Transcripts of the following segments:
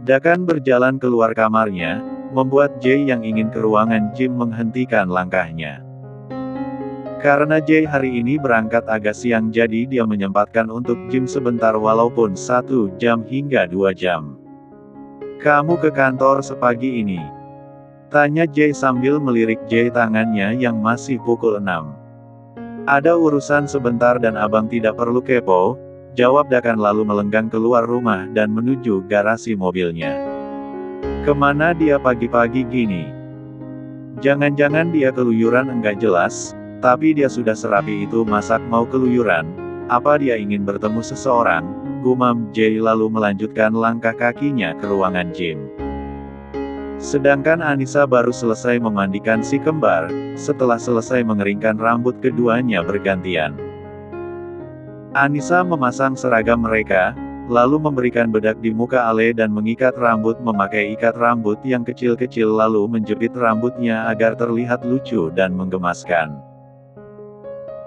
Dakan berjalan keluar kamarnya, membuat Jay yang ingin ke ruangan Jim menghentikan langkahnya. Karena Jay hari ini berangkat agak siang jadi dia menyempatkan untuk Jim sebentar walaupun 1 jam hingga 2 jam. "Kamu ke kantor sepagi ini?" tanya Jay sambil melirik Jay tangannya yang masih pukul 6. "Ada urusan sebentar dan abang tidak perlu kepo," jawab Dakan lalu melenggang keluar rumah dan menuju garasi mobilnya. "Kemana dia pagi-pagi gini? Jangan-jangan dia keluyuran?" "Enggak jelas, tapi dia sudah serapi itu masak mau keluyuran, apa dia ingin bertemu seseorang?" gumam Jay lalu melanjutkan langkah kakinya ke ruangan Jim. Sedangkan Anissa baru selesai memandikan si kembar, setelah selesai mengeringkan rambut keduanya bergantian. Anissa memasang seragam mereka, lalu memberikan bedak di muka Ale dan mengikat rambut memakai ikat rambut yang kecil-kecil lalu menjepit rambutnya agar terlihat lucu dan menggemaskan.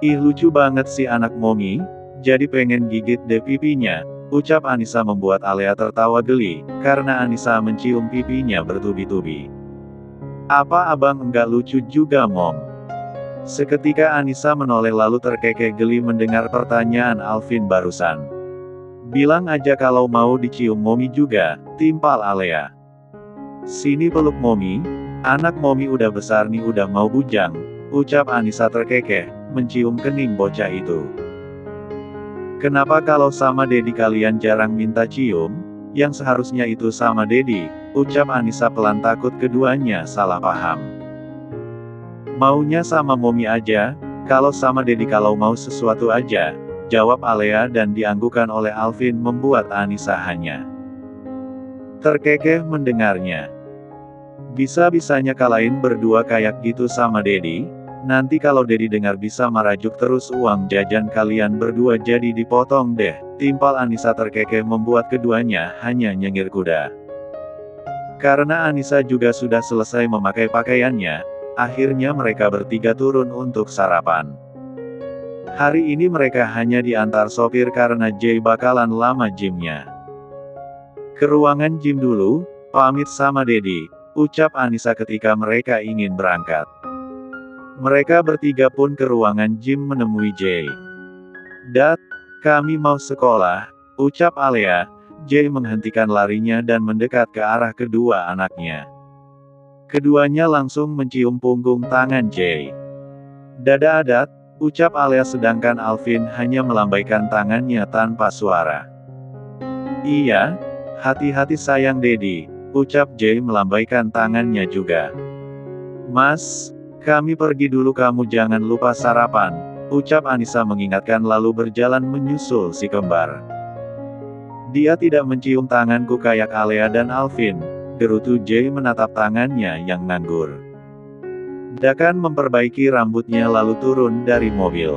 "Ih lucu banget si anak Momi, jadi pengen gigit deh pipinya," ucap Anissa membuat Alea tertawa geli, karena Anissa mencium pipinya bertubi-tubi. "Apa abang enggak lucu juga Mom?" Seketika Anissa menoleh lalu terkekeh geli mendengar pertanyaan Alvin barusan. "Bilang aja kalau mau dicium Momi juga," timpal Alea. "Sini peluk Momi, anak Momi udah besar nih udah mau bujang," ucap Anissa terkekeh, mencium kening bocah itu. "Kenapa kalau sama Dedi kalian jarang minta cium? Yang seharusnya itu sama Dedi," ucap Anissa pelan takut keduanya salah paham. "Maunya sama Momi aja, kalau sama Dedi kalau mau sesuatu aja," jawab Alea dan dianggukan oleh Alvin membuat Anissa hanya terkekeh mendengarnya. "Bisa-bisanya kalian berdua kayak gitu sama Dedi? Nanti kalau Dedi dengar bisa merajuk terus uang jajan kalian berdua jadi dipotong deh," timpal Anissa terkekeh membuat keduanya hanya nyengir kuda. Karena Anissa juga sudah selesai memakai pakaiannya, akhirnya mereka bertiga turun untuk sarapan. Hari ini mereka hanya diantar sopir karena Jay bakalan lama Jimnya. "Ke ruangan Jim dulu, pamit sama Dedi," ucap Anissa ketika mereka ingin berangkat. Mereka bertiga pun ke ruangan Jim menemui Jay. "Dad, kami mau sekolah," ucap Alea. Jay menghentikan larinya dan mendekat ke arah kedua anaknya. Keduanya langsung mencium punggung tangan Jay. "Dadah Dad," ucap Alea sedangkan Alvin hanya melambaikan tangannya tanpa suara. "Iya, hati-hati sayang Dedi," ucap Jay melambaikan tangannya juga. "Mas, kami pergi dulu kamu jangan lupa sarapan," ucap Anissa mengingatkan lalu berjalan menyusul si kembar. "Dia tidak mencium tanganku kayak Alea dan Alvin," gerutu Jay menatap tangannya yang nganggur. Dakan memperbaiki rambutnya lalu turun dari mobil.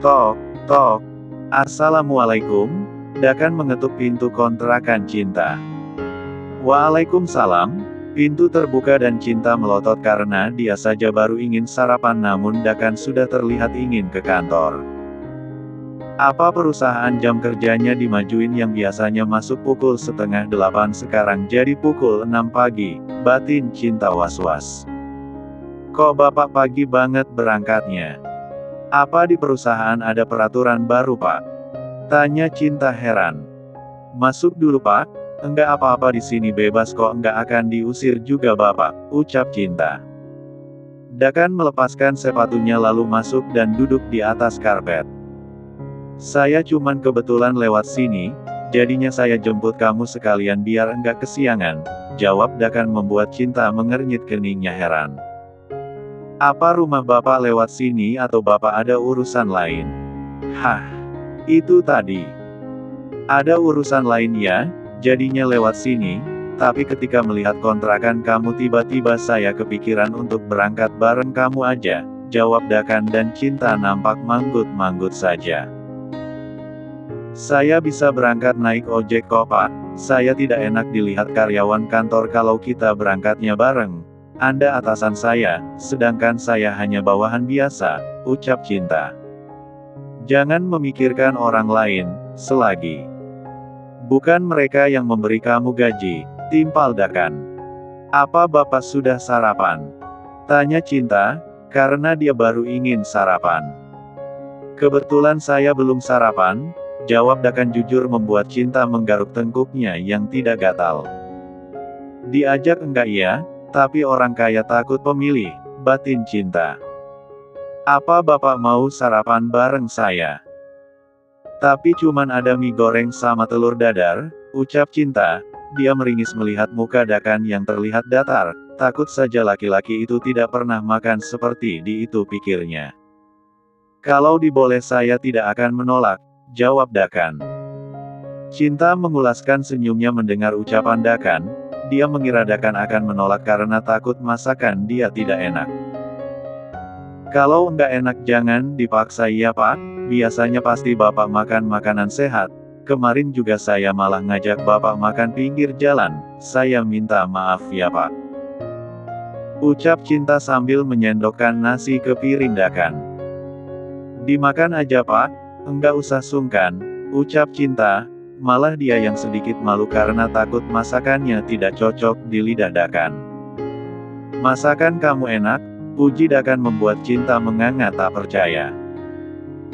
"Tok, tok. Assalamualaikum," Dakan mengetuk pintu kontrakan Cinta. "Waalaikumsalam." Pintu terbuka dan Cinta melotot karena dia saja baru ingin sarapan namun Dakan sudah terlihat ingin ke kantor. "Apa perusahaan jam kerjanya dimajuin yang biasanya masuk pukul 7:30 sekarang jadi pukul 6 pagi, batin Cinta was-was. "Kok bapak pagi banget berangkatnya? Apa di perusahaan ada peraturan baru Pak?" tanya Cinta heran. "Masuk dulu Pak. Enggak apa-apa di sini bebas kok enggak akan diusir juga Bapak," ucap Cinta. Dakan melepaskan sepatunya lalu masuk dan duduk di atas karpet. "Saya cuman kebetulan lewat sini, jadinya saya jemput kamu sekalian biar enggak kesiangan," jawab Dakan membuat Cinta mengernyit keningnya heran. "Apa rumah Bapak lewat sini atau Bapak ada urusan lain?" "Hah, itu tadi. Ada urusan lain ya? Jadinya lewat sini, tapi ketika melihat kontrakan kamu tiba-tiba saya kepikiran untuk berangkat bareng kamu aja," jawab Dakan dan Cinta nampak manggut-manggut saja. "Saya bisa berangkat naik ojek kok Pak, saya tidak enak dilihat karyawan kantor kalau kita berangkatnya bareng. Anda atasan saya, sedangkan saya hanya bawahan biasa," ucap Cinta. "Jangan memikirkan orang lain, selagi bukan mereka yang memberi kamu gaji, Timpal Dakan. Apa Bapak sudah sarapan? Tanya Cinta, karena dia baru ingin sarapan. Kebetulan saya belum sarapan, jawab Dakan jujur membuat Cinta menggaruk tengkuknya yang tidak gatal. Diajak enggak ya, tapi orang kaya takut pemilih, batin Cinta. Apa Bapak mau sarapan bareng saya? Tapi cuman ada mie goreng sama telur dadar, ucap Cinta. Dia meringis melihat muka Dakan yang terlihat datar, takut saja laki-laki itu tidak pernah makan seperti itu pikirnya. Kalau diboleh saya tidak akan menolak, jawab Dakan. Cinta mengulaskan senyumnya mendengar ucapan Dakan, dia mengira Dakan akan menolak karena takut masakan dia tidak enak. Kalau enggak enak jangan dipaksa ya Pak, biasanya pasti Bapak makan makanan sehat. Kemarin juga saya malah ngajak Bapak makan pinggir jalan, saya minta maaf ya Pak. Ucap Cinta sambil menyendokkan nasi ke piring Dakan. Dimakan aja Pak, enggak usah sungkan, ucap Cinta, malah dia yang sedikit malu karena takut masakannya tidak cocok di lidah Dakan. Masakan kamu enak, puji Dakan membuat Cinta menganga tak percaya.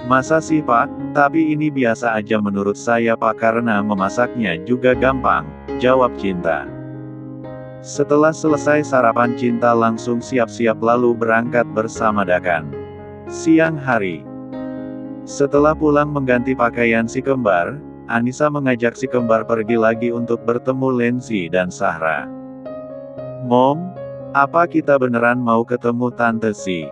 Masa sih Pak, tapi ini biasa aja menurut saya Pak karena memasaknya juga gampang, jawab Cinta. Setelah selesai sarapan Cinta langsung siap-siap lalu berangkat bersama Dakan. Siang hari. Setelah pulang mengganti pakaian si kembar, Anissa mengajak si kembar pergi lagi untuk bertemu Lenzi dan Sahra. Mom, apa kita beneran mau ketemu Tante Si?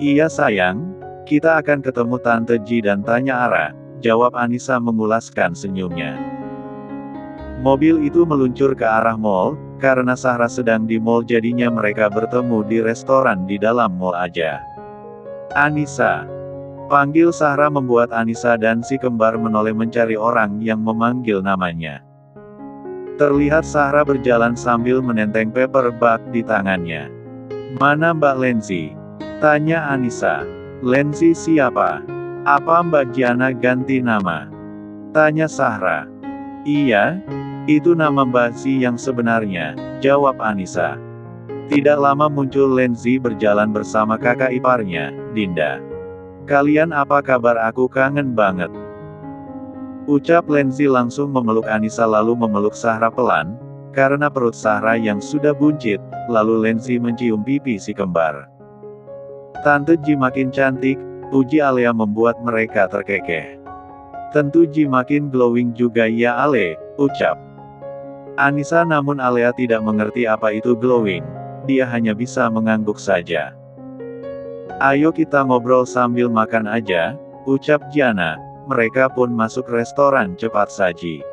Iya sayang. Kita akan ketemu Tante Ji dan tanya arah, jawab Anissa mengulaskan senyumnya. Mobil itu meluncur ke arah mall, karena Sahra sedang di mall jadinya mereka bertemu di restoran di dalam mall aja. Anissa. Panggil Sahra membuat Anissa dan si kembar menoleh mencari orang yang memanggil namanya. Terlihat Sahra berjalan sambil menenteng paper bag di tangannya. Mana Mbak Lenzi? Tanya Anissa. Lenzi siapa? Apa Mbak Giana ganti nama? Tanya Sahra. Iya, itu nama Mbak Si yang sebenarnya, jawab Anissa. Tidak lama muncul Lenzi berjalan bersama kakak iparnya, Dinda. Kalian apa kabar, aku kangen banget. Ucap Lenzi langsung memeluk Anissa lalu memeluk Sahra pelan, karena perut Sahra yang sudah buncit, lalu Lenzi mencium pipi si kembar. Tante Ji makin cantik, puji Alea membuat mereka terkekeh. Tentu Ji makin glowing juga ya Ale, ucap Anissa namun Alea tidak mengerti apa itu glowing, dia hanya bisa mengangguk saja. Ayo kita ngobrol sambil makan aja, ucap Giana, mereka pun masuk restoran cepat saji.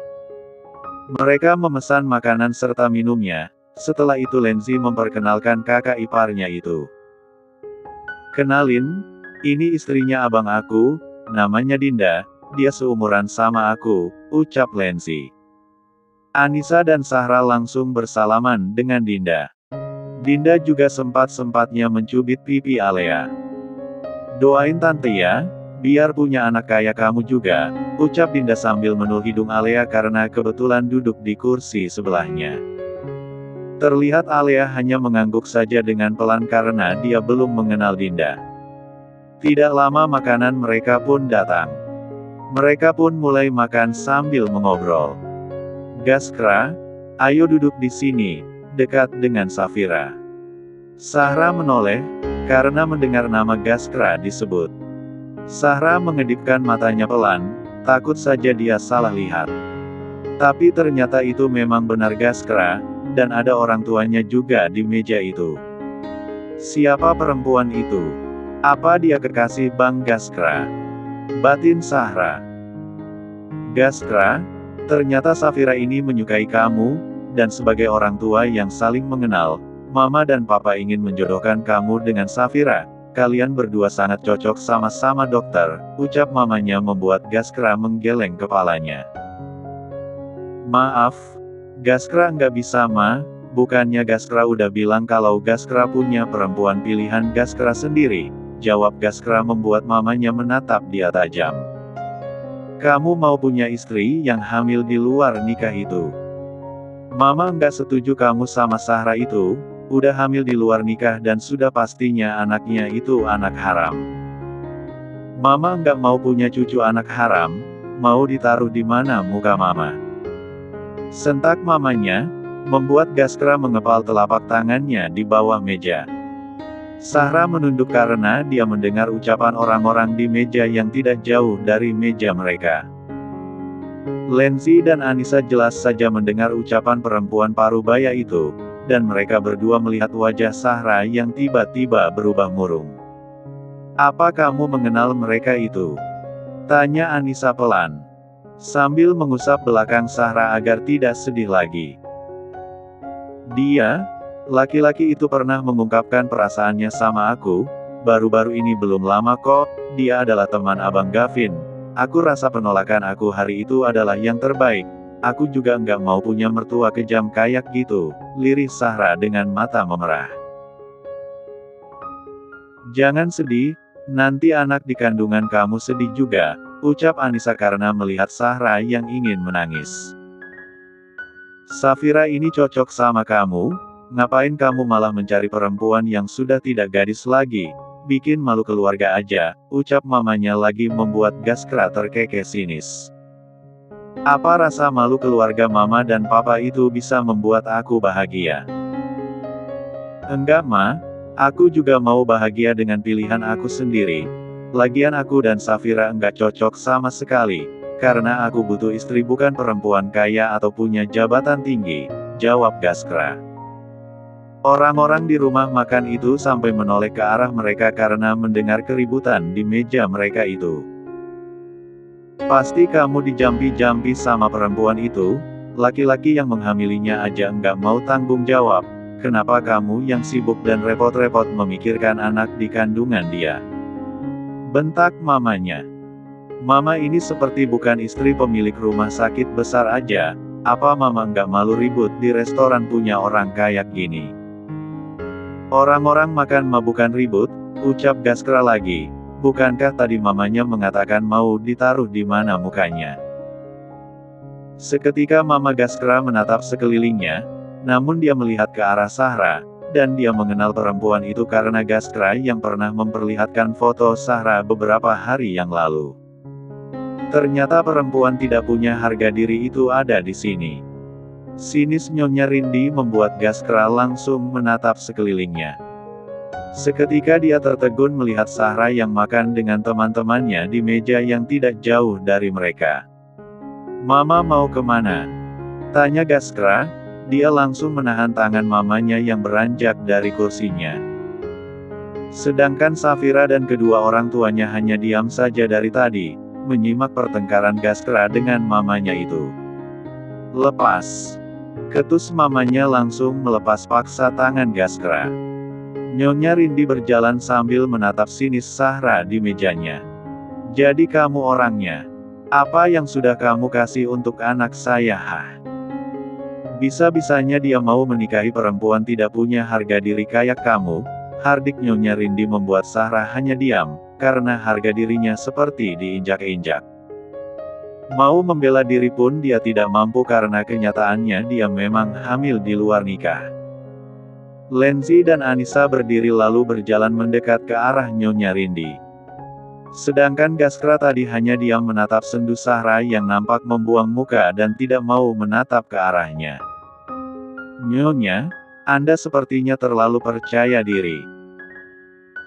Mereka memesan makanan serta minumnya, setelah itu Lenzi memperkenalkan kakak iparnya itu. Kenalin, ini istrinya abang aku, namanya Dinda, dia seumuran sama aku, ucap Lenzi. Anissa dan Sahra langsung bersalaman dengan Dinda. Dinda juga sempat-sempatnya mencubit pipi Alea. Doain tante ya, biar punya anak kayak kamu juga, ucap Dinda sambil menul hidung Alea karena kebetulan duduk di kursi sebelahnya. Terlihat Alea hanya mengangguk saja dengan pelan karena dia belum mengenal Dinda. Tidak lama makanan mereka pun datang. Mereka pun mulai makan sambil mengobrol. Gaskra, ayo duduk di sini, dekat dengan Safira. Sahra menoleh, karena mendengar nama Gaskra disebut. Sahra mengedipkan matanya pelan, takut saja dia salah lihat. Tapi ternyata itu memang benar Gaskra, dan ada orang tuanya juga di meja itu. Siapa perempuan itu? Apa dia kekasih Bang Gaskra? Batin Sahra. Gaskra, ternyata Safira ini menyukai kamu, dan sebagai orang tua yang saling mengenal, Mama dan Papa ingin menjodohkan kamu dengan Safira. Kalian berdua sangat cocok sama-sama dokter, ucap mamanya membuat Gaskra menggeleng kepalanya. Maaf, Gaskra nggak bisa Ma, bukannya Gaskra udah bilang kalau Gaskra punya perempuan pilihan Gaskra sendiri, jawab Gaskra membuat mamanya menatap dia tajam. Kamu mau punya istri yang hamil di luar nikah itu? Mama nggak setuju kamu sama Sahra itu, udah hamil di luar nikah dan sudah pastinya anaknya itu anak haram. Mama nggak mau punya cucu anak haram, mau ditaruh di mana muka mama? Sentak mamanya, membuat Gaskra mengepal telapak tangannya di bawah meja. Sahra menunduk karena dia mendengar ucapan orang-orang di meja yang tidak jauh dari meja mereka. Lenzi dan Anissa jelas saja mendengar ucapan perempuan parubaya itu, dan mereka berdua melihat wajah Sahra yang tiba-tiba berubah murung. "Apa kamu mengenal mereka itu?" tanya Anissa pelan, sambil mengusap belakang Sahra agar tidak sedih lagi. "Dia, laki-laki itu pernah mengungkapkan perasaannya sama aku, baru-baru ini belum lama kok, dia adalah teman Abang Gavin. Aku rasa penolakan aku hari itu adalah yang terbaik, aku juga nggak mau punya mertua kejam kayak gitu," lirih Sahra dengan mata memerah. "Jangan sedih, nanti anak di kandungan kamu sedih juga," ucap Anissa karena melihat Sahra yang ingin menangis. "Safira ini cocok sama kamu, ngapain kamu malah mencari perempuan yang sudah tidak gadis lagi? Bikin malu keluarga aja," ucap mamanya lagi membuat Gaskra terkekeh sinis. "Apa rasa malu keluarga mama dan papa itu bisa membuat aku bahagia? Enggak ma, aku juga mau bahagia dengan pilihan aku sendiri. Lagian aku dan Safira enggak cocok sama sekali, karena aku butuh istri bukan perempuan kaya atau punya jabatan tinggi," jawab Gaskra. Orang-orang di rumah makan itu sampai menoleh ke arah mereka karena mendengar keributan di meja mereka itu. "Pasti kamu dijampi-jampi sama perempuan itu, laki-laki yang menghamilinya aja enggak mau tanggung jawab, kenapa kamu yang sibuk dan repot-repot memikirkan anak di kandungan dia?" bentak mamanya. "Mama ini seperti bukan istri pemilik rumah sakit besar aja, apa mama enggak malu ribut di restoran punya orang kayak gini?" "Orang-orang makan mah bukan ribut," ucap Gaskra lagi, "bukankah tadi mamanya mengatakan mau ditaruh di mana mukanya?" Seketika Mama Gaskra menatap sekelilingnya, namun dia melihat ke arah Sahra, dan dia mengenal perempuan itu karena Gaskra yang pernah memperlihatkan foto Sahra beberapa hari yang lalu. Ternyata perempuan tidak punya harga diri itu ada di sini. Sinis Nyonya Rindi membuat Gaskra langsung menatap sekelilingnya. Seketika dia tertegun melihat Sahra yang makan dengan teman-temannya di meja yang tidak jauh dari mereka. "Mama mau kemana?" tanya Gaskra. Dia langsung menahan tangan mamanya yang beranjak dari kursinya. Sedangkan Safira dan kedua orang tuanya hanya diam saja dari tadi, menyimak pertengkaran Gaskra dengan mamanya itu. "Lepas!" ketus mamanya langsung melepas paksa tangan Gaskra. Nyonya Rindi berjalan sambil menatap sinis Sahra di mejanya. "Jadi kamu orangnya. Apa yang sudah kamu kasih untuk anak saya hah? Bisa-bisanya dia mau menikahi perempuan tidak punya harga diri kayak kamu," hardik Nyonya Rindi membuat Sahra hanya diam, karena harga dirinya seperti diinjak-injak. Mau membela diri pun dia tidak mampu karena kenyataannya dia memang hamil di luar nikah. Lenzi dan Anissa berdiri lalu berjalan mendekat ke arah Nyonya Rindi. Sedangkan Gaskra tadi hanya diam menatap sendu Sahra yang nampak membuang muka dan tidak mau menatap ke arahnya. "Nyonya, Anda sepertinya terlalu percaya diri.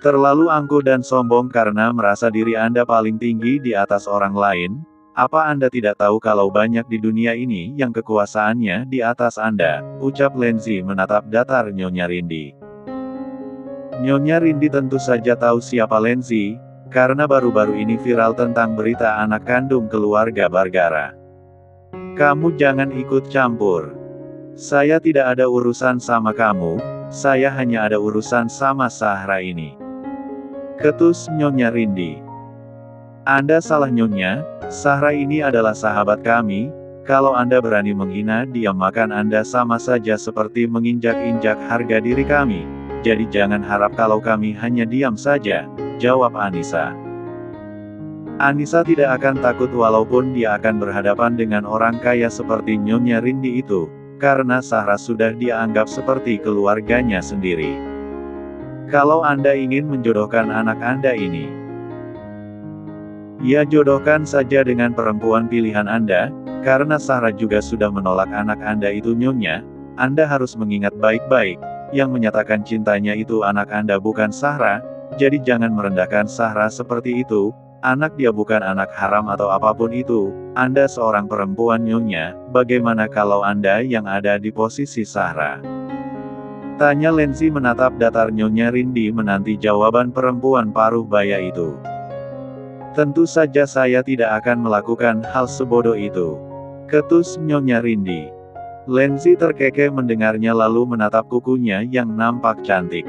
Terlalu angkuh dan sombong karena merasa diri Anda paling tinggi di atas orang lain. Apa Anda tidak tahu kalau banyak di dunia ini yang kekuasaannya di atas Anda?" ucap Lenzi menatap datar Nyonya Rindi. Nyonya Rindi tentu saja tahu siapa Lenzi, karena baru-baru ini viral tentang berita anak kandung keluarga Bargara. "Kamu jangan ikut campur. Saya tidak ada urusan sama kamu, saya hanya ada urusan sama Sahra ini," ketus Nyonya Rindi. "Anda salah Nyonya, Sahra ini adalah sahabat kami, kalau Anda berani menghina dia maka Anda sama saja seperti menginjak-injak harga diri kami, jadi jangan harap kalau kami hanya diam saja," jawab Anissa. Anissa tidak akan takut walaupun dia akan berhadapan dengan orang kaya seperti Nyonya Rindi itu, karena Sahra sudah dia anggap seperti keluarganya sendiri. Kalau Anda ingin menjodohkan anak Anda ini, ya jodohkan saja dengan perempuan pilihan Anda, karena Sahra juga sudah menolak anak Anda itu Nyonya. Anda harus mengingat baik-baik, yang menyatakan cintanya itu anak Anda bukan Sahra, jadi jangan merendahkan Sahra seperti itu. Anak dia bukan anak haram atau apapun itu. Anda seorang perempuan Nyonya, bagaimana kalau Anda yang ada di posisi Sahra? Tanya Lenzi menatap datar Nyonya Rindi menanti jawaban perempuan paruh baya itu. Tentu saja saya tidak akan melakukan hal sebodoh itu, ketus Nyonya Rindi. Lenzi terkekeh mendengarnya lalu menatap kukunya yang nampak cantik.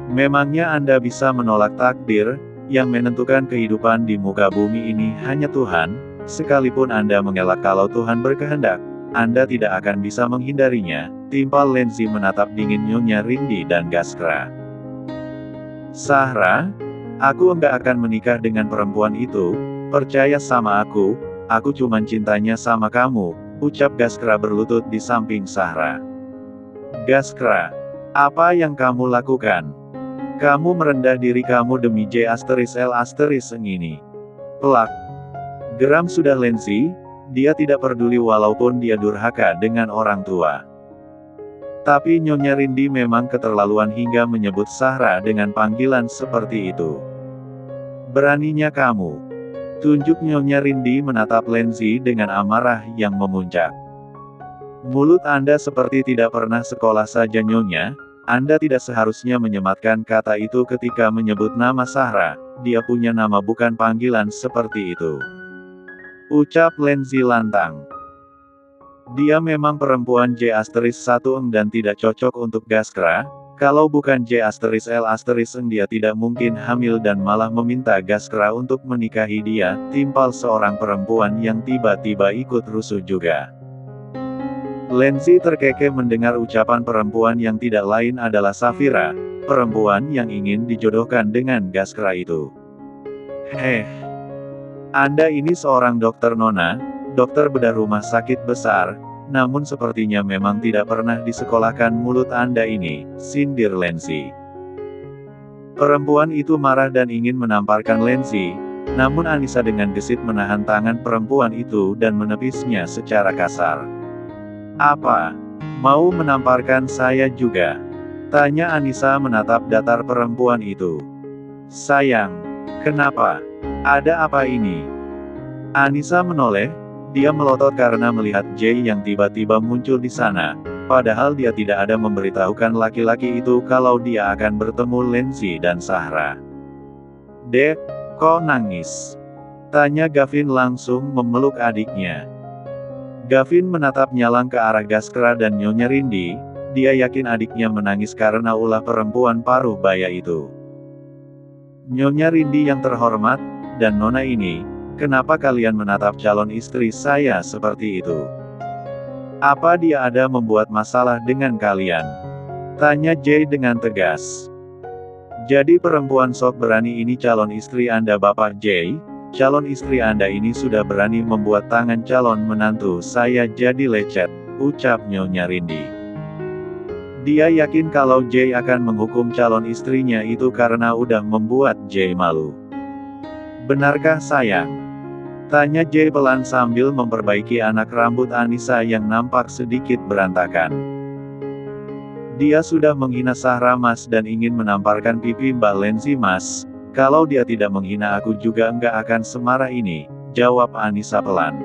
Memangnya Anda bisa menolak takdir? Yang menentukan kehidupan di muka bumi ini hanya Tuhan, sekalipun Anda mengelak kalau Tuhan berkehendak, Anda tidak akan bisa menghindarinya. Timpal Lenzi menatap dingin Nyonya Rindi dan Gaskra. Sahra, aku enggak akan menikah dengan perempuan itu, percaya sama aku cuman cintanya sama kamu, ucap Gaskra berlutut di samping Sahra. Gaskra, apa yang kamu lakukan? Kamu merendah diri kamu demi J*L*eng ini. Pelak. Geram sudah Lenzi, dia tidak peduli walaupun dia durhaka dengan orang tua. Tapi Nyonya Rindi memang keterlaluan hingga menyebut Sahra dengan panggilan seperti itu. Beraninya kamu. Tunjuk Nyonya Rindi menatap Lenzi dengan amarah yang memuncak. Mulut Anda seperti tidak pernah sekolah saja Nyonya. Anda tidak seharusnya menyematkan kata itu ketika menyebut nama Sahra, dia punya nama bukan panggilan seperti itu. Ucap Lenzi lantang. Dia memang perempuan J*1 dan tidak cocok untuk Gaskra, kalau bukan J*L*eng dia tidak mungkin hamil dan malah meminta Gaskra untuk menikahi dia. Timpal seorang perempuan yang tiba-tiba ikut rusuh juga. Lenzi terkekeh mendengar ucapan perempuan yang tidak lain adalah Safira, perempuan yang ingin dijodohkan dengan Gaskra itu. Anda ini seorang dokter Nona, dokter bedah rumah sakit besar, namun sepertinya memang tidak pernah disekolahkan mulut Anda ini, sindir Lenzi. Perempuan itu marah dan ingin menamparkan Lenzi, namun Anissa dengan gesit menahan tangan perempuan itu dan menepisnya secara kasar. Apa? Mau menamparkan saya juga? Tanya Anissa menatap datar perempuan itu. Sayang, kenapa? Ada apa ini? Anissa menoleh, dia melotot karena melihat Jay yang tiba-tiba muncul di sana, padahal dia tidak ada memberitahukan laki-laki itu kalau dia akan bertemu Lenzi dan Sahra. Dek, kok nangis? Tanya Gavin langsung memeluk adiknya. Gavin menatap nyalang ke arah Gaskra dan Nyonya Rindi, dia yakin adiknya menangis karena ulah perempuan paruh baya itu. Nyonya Rindi yang terhormat, dan Nona ini, kenapa kalian menatap calon istri saya seperti itu? Apa dia ada membuat masalah dengan kalian? Tanya Jay dengan tegas. Jadi perempuan sok berani ini calon istri Anda Bapak Jay? Calon istri Anda ini sudah berani membuat tangan calon menantu saya jadi lecet, ucap Nyonya Rindi. Dia yakin kalau Jay akan menghukum calon istrinya itu karena udah membuat Jay malu. Benarkah sayang? Tanya Jay pelan sambil memperbaiki anak rambut Anissa yang nampak sedikit berantakan. Dia sudah menghina Sahra Mas dan ingin menamparkan pipi Mbak Lenzi Mas. Kalau dia tidak menghina aku juga enggak akan semarah ini, jawab Anissa pelan.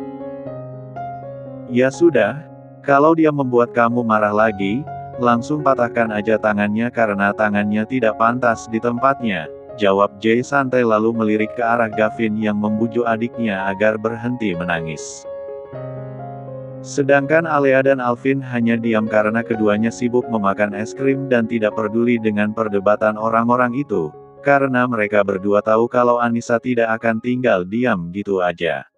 Ya sudah, kalau dia membuat kamu marah lagi, langsung patahkan aja tangannya karena tangannya tidak pantas di tempatnya, jawab Jay santai lalu melirik ke arah Gavin yang membujuk adiknya agar berhenti menangis. Sedangkan Alea dan Alvin hanya diam karena keduanya sibuk memakan es krim dan tidak peduli dengan perdebatan orang-orang itu. Karena mereka berdua tahu kalau Anissa tidak akan tinggal diam gitu aja.